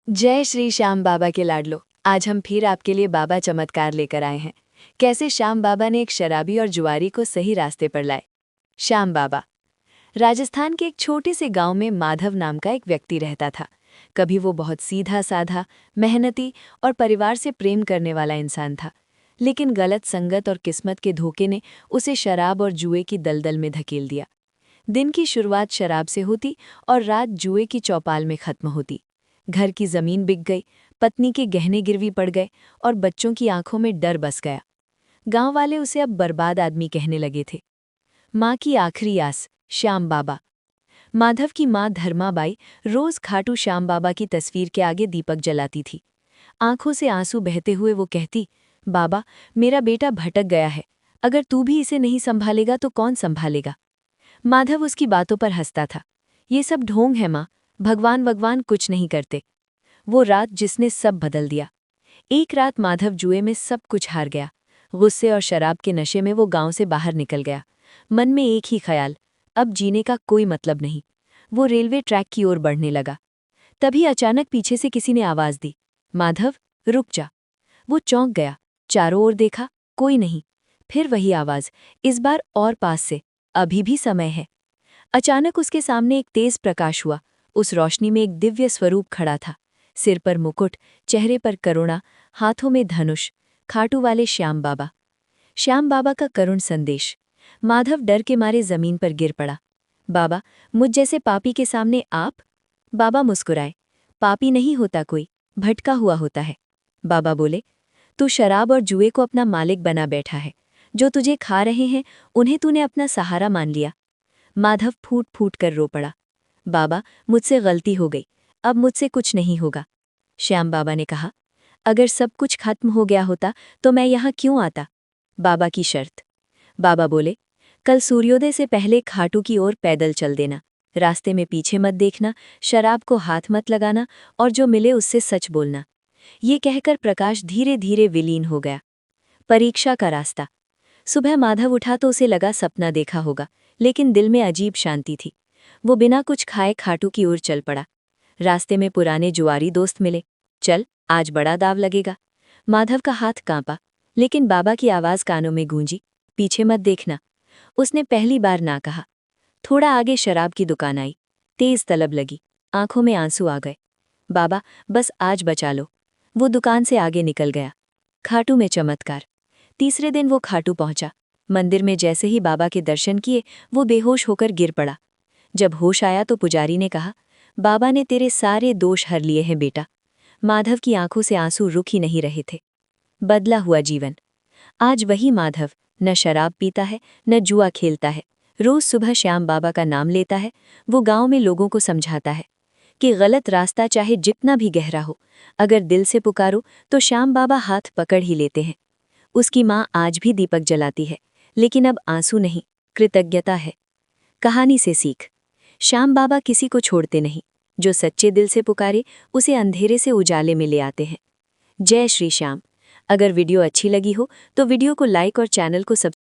जय श्री श्याम बाबा के लाडलो। आज हम फिर आपके लिए बाबा चमत्कार लेकर आए हैं। कैसे श्याम बाबा ने एक शराबी और जुआरी को सही रास्ते पर लाए। श्याम बाबा। राजस्थान के एक छोटे से गांव में माधव नाम का एक व्यक्ति रहता था। कभी वो बहुत सीधा साधा, मेहनती और परिवार से प्रेम करने वाला इंसान था। लेकिन गलत संगत और किस्मत के धोखे ने उसे शराब और जुए की दलदल में धकेल दिया। दिन की शुरुआत शराब से होती और रात जुए की चौपाल में खत्म होती। घर की जमीन बिक गई, पत्नी के गहने गिरवी पड़ गए और बच्चों की आंखों में डर बस गया। गांव वाले उसे अब बर्बाद आदमी कहने लगे थे। माँ की आखिरी आस, श्याम बाबा। माधव की माँ धर्माबाई रोज खाटू श्याम बाबा की तस्वीर के आगे दीपक जलाती थी। आंखों से आंसू बहते हुए वो कहती, बाबा, मेरा बेटा भटक गया है। अगर तू भी इसे नहीं संभालेगा तो कौन संभालेगा। माधव उसकी बातों पर हंसता था। ये सब ढोंग है माँ, भगवान कुछ नहीं करते। वो रात जिसने सब बदल दिया। एक रात माधव जुए में सब कुछ हार गया। गुस्से और शराब के नशे में वो गांव से बाहर निकल गया। मन में एक ही ख्याल, अब जीने का कोई मतलब नहीं। वो रेलवे ट्रैक की ओर बढ़ने लगा। तभी अचानक पीछे से किसी ने आवाज दी, माधव, रुक जा। वो चौंक गया, चारों ओर देखा, कोई नहीं। फिर वही आवाज, इस बार और पास से, अभी भी समय है। अचानक उसके सामने एक तेज प्रकाश हुआ। उस रोशनी में एक दिव्य स्वरूप खड़ा था। सिर पर मुकुट, चेहरे पर करुणा, हाथों में धनुष। खाटू वाले श्याम बाबा। श्याम बाबा का करुण संदेश। माधव डर के मारे जमीन पर गिर पड़ा। बाबा, मुझ जैसे पापी के सामने आप? बाबा मुस्कुराए। पापी नहीं होता कोई, भटका हुआ होता है। बाबा बोले, तू शराब और जुए को अपना मालिक बना बैठा है। जो तुझे खा रहे हैं उन्हें तूने अपना सहारा मान लिया। माधव फूट फूट कर रो पड़ा। बाबा, मुझसे गलती हो गई, अब मुझसे कुछ नहीं होगा। श्याम बाबा ने कहा, अगर सब कुछ खत्म हो गया होता तो मैं यहाँ क्यों आता। बाबा की शर्त। बाबा बोले, कल सूर्योदय से पहले खाटू की ओर पैदल चल देना। रास्ते में पीछे मत देखना, शराब को हाथ मत लगाना और जो मिले उससे सच बोलना। ये कहकर प्रकाश धीरे धीरे विलीन हो गया। परीक्षा का रास्ता। सुबह माधव उठा तो उसे लगा सपना देखा होगा, लेकिन दिल में अजीब शांति थी। वो बिना कुछ खाए खाटू की ओर चल पड़ा। रास्ते में पुराने जुआरी दोस्त मिले। चल, आज बड़ा दाव लगेगा। माधव का हाथ कांपा, लेकिन बाबा की आवाज कानों में गूंजी, पीछे मत देखना। उसने पहली बार ना कहा। थोड़ा आगे शराब की दुकान आई। तेज तलब लगी, आंखों में आंसू आ गए। बाबा, बस आज बचा लो। वो दुकान से आगे निकल गया। खाटू में चमत्कार। तीसरे दिन वो खाटू पहुंचा। मंदिर में जैसे ही बाबा के दर्शन किए, वो बेहोश होकर गिर पड़ा। जब होश आया तो पुजारी ने कहा, बाबा ने तेरे सारे दोष हर लिए हैं बेटा। माधव की आंखों से आंसू रुक ही नहीं रहे थे। बदला हुआ जीवन। आज वही माधव न शराब पीता है, न जुआ खेलता है। रोज सुबह श्याम बाबा का नाम लेता है। वो गांव में लोगों को समझाता है कि गलत रास्ता चाहे जितना भी गहरा हो, अगर दिल से पुकारो तो श्याम बाबा हाथ पकड़ ही लेते हैं। उसकी माँ आज भी दीपक जलाती है, लेकिन अब आंसू नहीं, कृतज्ञता है। कहानी से सीख। श्याम बाबा किसी को छोड़ते नहीं। जो सच्चे दिल से पुकारे उसे अंधेरे से उजाले में ले आते हैं। जय श्री श्याम। अगर वीडियो अच्छी लगी हो तो वीडियो को लाइक और चैनल को सब्सक्राइब